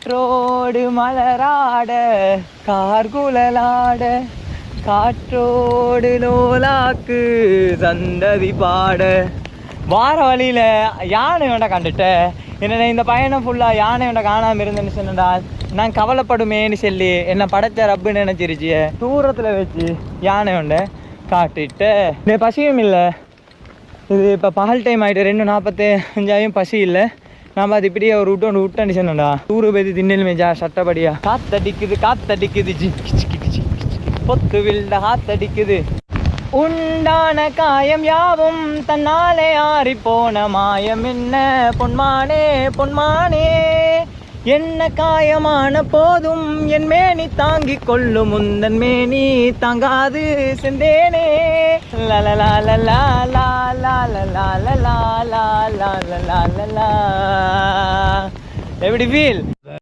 காற்றோடு மலராட கார்குழலாட காற்றோடு லோலாக்கு சந்ததி பாட. வார வழியில் யானை வேண்ட கண்டுட்டேன். என்னடா இந்த பயணம் ஃபுல்லாக யானை வேண்ட காணாமல் இருந்தேன்னு சொன்னடா. நான் கவலைப்படுமேன்னு சொல்லி என்னை படைச்ச ரப்புன்னு நினச்சிருச்சிய. தூரத்தில் வச்சு யானை வேண்ட காட்டிட்டு இந்த பசியும் இல்லை. இது இப்போ பகல் டைம் ஆகிட்டு 2:45 பசி இல்லை. நான் அது இப்படியே ஒரு விட்டேன்னு சொன்னேன்டா. தூரு பேதி திண்டல் மேஜா சட்டப்படியா காத்தடிக்குது பொத்து வில்ட காத்தடிக்குது. உண்டான காயம் யாவும் தன்னாலே ஆறி போன மாயம் என்ன பொன்மானே பொன்மானே. என்ன காயமான போதும் என் மேனி தாங்கிக் கொள்ளும் முந்தன் மேனி தாங்காது செந்தேனே. எப்படி ஃபீல்?